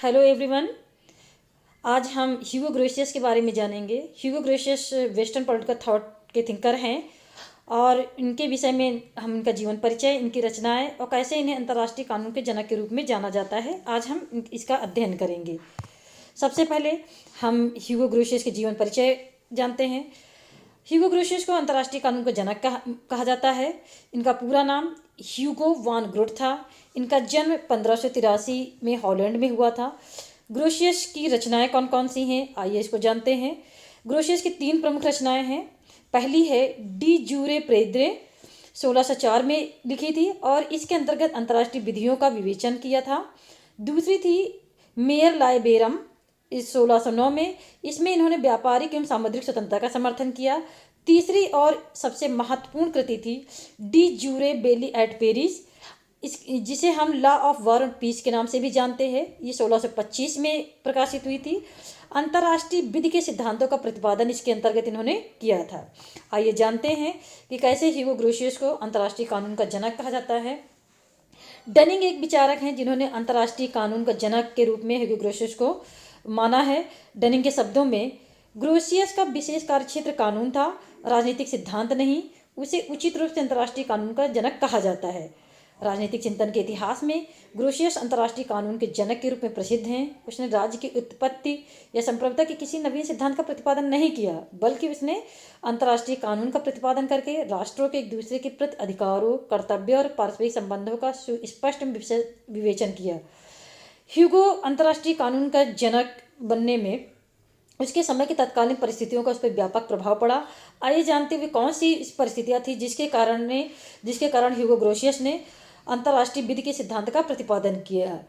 Hello everyone. आज हम ह्यूगो Grotius के बारे में जानेंगे। ह्यूगो ग्रोशियस वेस्टर्न पॉलिटिकल थॉट के थिंकर हैं और इनके विषय में हम इनका जीवन परिचय, इनकी रचनाएं और कैसे इन्हें अंतर्राष्ट्रीय कानून के जनक के रूप में जाना जाता है, आज हम इसका अध्ययन करेंगे। सबसे पहले हम ह्यूगो ग्रोशियस के जीवन परिचय जानते हैं। ह्यूगो ग्रोशियस को अंतर्राष्ट्रीय कानून का जनक कहा जाता है। इनका पूरा नाम ह्यूगो वान ग्रोट था। इनका जन्म 1583 में हॉलैंड में हुआ था। ग्रोशियस की रचनाएं कौन कौन सी हैं, आइए इसको जानते हैं। ग्रोशियस की 3 प्रमुख रचनाएं हैं। पहली है डी जूरे प्रेद्रे, 1604 में लिखी थी और इसके अंतर्गत अंतर्राष्ट्रीय विधियों का विवेचन किया था। दूसरी थी मेयर लाइबेरम, इस 1609 में, इसमें इन्होंने व्यापारिक एवं सामुद्रिक स्वतंत्रता का समर्थन किया। तीसरी और सबसे महत्वपूर्ण कृति थी डी जूरे बेली एट पेरिस, जिसे हम law of war and peace के नाम से भी जानते हैं। ये 1625 में प्रकाशित हुई थी। अंतर्राष्ट्रीय विधि के सिद्धांतों का प्रतिपादन इसके अंतर्गत इन्होंने किया था। आइए जानते हैं कि कैसे ह्यूगो ग्रोशियस को अंतर्राष्ट्रीय कानून का जनक कहा जाता है। डनिंग एक विचारक हैं जिन्होंने अंतर्राष्ट्रीय कानून का जनक के रूप में ह्यूगो ग्रोशियस को माना है। डनिंग के शब्दों में, ग्रोशियस का विशेष कार्यक्षेत्र कानून था, राजनीतिक सिद्धांत नहीं। उसे उचित रूप से अंतर्राष्ट्रीय कानून का जनक कहा जाता है। राजनीतिक चिंतन के इतिहास में ग्रोशियस अंतर्राष्ट्रीय कानून के जनक के रूप में प्रसिद्ध हैं। उसने राज्य की उत्पत्ति या संप्रभुता के किसी नवीन सिद्धांत का प्रतिपादन नहीं किया, बल्कि उसने अंतर्राष्ट्रीय कानून का प्रतिपादन करके राष्ट्रों के एक दूसरे के प्रति अधिकारों, कर्तव्य और पारस्परिक संबंधों का सुस्पष्ट विवेचन किया। ह्यूगो अंतर्राष्ट्रीय कानून का जनक बनने में उसके समय की तत्कालीन परिस्थितियों का उस पर व्यापक प्रभाव पड़ा। आइए जानते हुए कौन सी परिस्थितियां थी जिसके कारण ह्यूगो ग्रोशियस ने अंतर्राष्ट्रीय विधि के सिद्धांत का प्रतिपादन किया।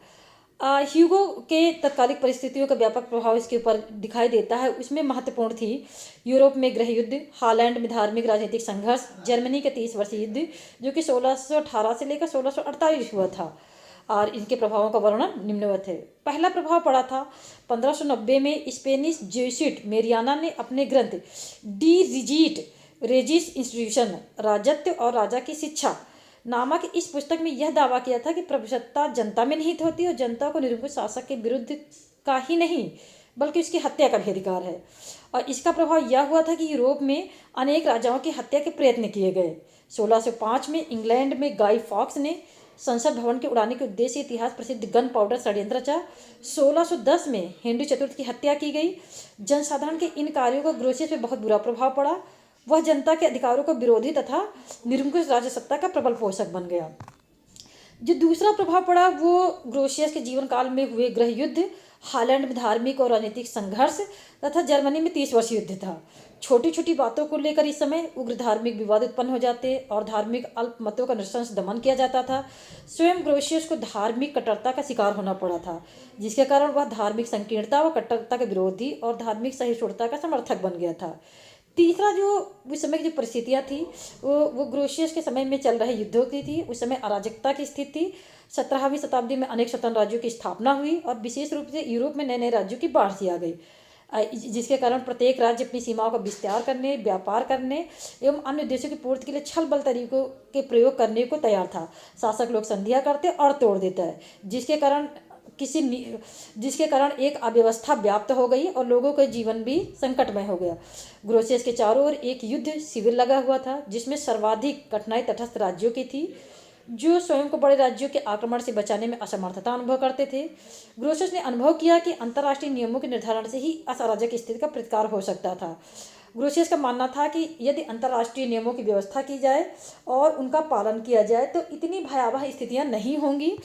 ह्यूगो के तत्कालिक परिस्थितियों का व्यापक प्रभाव इसके ऊपर दिखाई देता है। उसमें महत्वपूर्ण थी यूरोप में गृह युद्ध, हॉलैंड में धार्मिक राजनीतिक संघर्ष, जर्मनी के 30 वर्षीय युद्ध जो कि 1618 से लेकर 1648 हुआ था। और इनके प्रभावों का वर्णन निम्नवत है। पहला प्रभाव पड़ा था 1590 में स्पेनिश जेsuit मेरियाना ने अपने ग्रंथ डी रिजीट रेजिस इंस्टीट्यूशन, राजत्व और राजा की शिक्षा नामक इस पुस्तक में यह दावा किया था कि प्रभुसत्ता जनता में निहित होती और जनता को निरंकुश शासक के विरुद्ध का ही नहीं बल्कि उसकी हत्या का भी अधिकार है। और इसका प्रभाव यह हुआ था कि यूरोप में अनेक राजाओं की हत्या के प्रयत्न किए गए। 1605 में इंग्लैंड में गाई फॉक्स ने संसद भवन के उड़ाने के उद्देश्य इतिहास प्रसिद्ध गन पाउडर षड्यंत्र रचा। 1610 में हेनरी चतुर्थ की हत्या की गई। जनसाधारण के इन कार्यों का ग्रोशियस पे बहुत बुरा प्रभाव पड़ा। वह जनता के अधिकारों को विरोधी तथा निरंकुश राजसत्ता का प्रबल पोषक बन गया। जो दूसरा प्रभाव पड़ा वो ग्रोशियस के जीवन काल में हुए गृह युद्ध, हॉलैंड में धार्मिक और राजनीतिक संघर्ष तथा जर्मनी में 30 वर्षीय युद्ध था। छोटी छोटी बातों को लेकर इस समय उग्र धार्मिक विवाद उत्पन्न हो जाते और धार्मिक अल्पमतों का नृशंस दमन किया जाता था। स्वयं ग्रोशियस को धार्मिक कट्टरता का शिकार होना पड़ा था, जिसके कारण वह धार्मिक संकीर्णता व कट्टरता के विरोधी और धार्मिक सहिष्णुता का समर्थक बन गया था। तीसरा जो उस समय की जो परिस्थितियाँ थी वो ग्रोशियस के समय में चल रहे युद्धों की थी। उस समय अराजकता की स्थिति थी। 17वीं शताब्दी में अनेक स्वतंत्र राज्यों की स्थापना हुई और विशेष रूप से यूरोप में नए नए राज्यों की बाढ़ सी आ गई, जिसके कारण प्रत्येक राज्य अपनी सीमाओं का विस्तार करने, व्यापार करने एवं अन्य उद्देश्यों की पूर्ति के लिए छल बल तरीकों के प्रयोग करने को तैयार था। शासक लोग संधियाँ करते और तोड़ देता है, जिसके कारण एक अव्यवस्था व्याप्त हो गई और लोगों का जीवन भी संकटमय हो गया। ग्रोशियस के चारों ओर एक युद्ध शिविर लगा हुआ था जिसमें सर्वाधिक कठिनाई तटस्थ राज्यों की थी, जो स्वयं को बड़े राज्यों के आक्रमण से बचाने में असमर्थता अनुभव करते थे। ग्रोशियस ने अनुभव किया कि अंतर्राष्ट्रीय नियमों के निर्धारण से ही इस अराजक स्थिति का प्रतिकार हो सकता था। ग्रोशियस का मानना था कि यदि अंतर्राष्ट्रीय नियमों की व्यवस्था की जाए और उनका पालन किया जाए तो इतनी भयावह स्थितियां नहीं होंगी।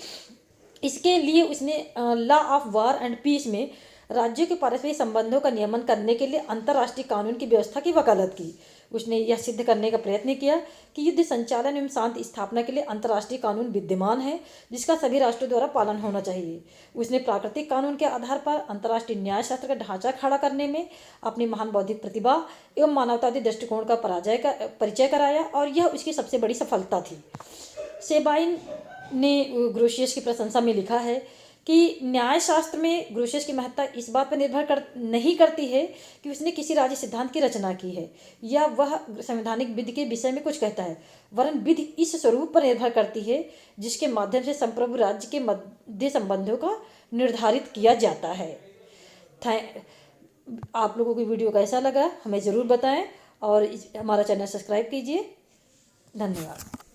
इसके लिए उसने law of war and peace में राज्यों के पारस्परिक संबंधों का नियमन करने के लिए अंतर्राष्ट्रीय कानून की व्यवस्था की वकालत की। उसने यह सिद्ध करने का प्रयत्न किया कि युद्ध संचालन एवं शांति स्थापना के लिए अंतर्राष्ट्रीय कानून विद्यमान है जिसका सभी राष्ट्रों द्वारा पालन होना चाहिए। उसने प्राकृतिक कानून के आधार पर अंतर्राष्ट्रीय न्यायशास्त्र का ढांचा खड़ा करने में अपनी महान बौद्धिक प्रतिभा एवं मानवतावादी दृष्टिकोण का परिचय कराया और यह उसकी सबसे बड़ी सफलता थी। सेबाइन ने ग्रोशियस की प्रशंसा में लिखा है कि न्यायशास्त्र में ग्रोशियस की महत्ता इस बात पर निर्भर नहीं करती है कि उसने किसी राज्य सिद्धांत की रचना की है या वह संवैधानिक विधि के विषय में कुछ कहता है, वरन विधि इस स्वरूप पर निर्भर करती है जिसके माध्यम से संप्रभु राज्य के मध्य संबंधों का निर्धारित किया जाता है। आप लोगों को वीडियो कैसा लगा हमें ज़रूर बताएं और हमारा चैनल सब्सक्राइब कीजिए। धन्यवाद।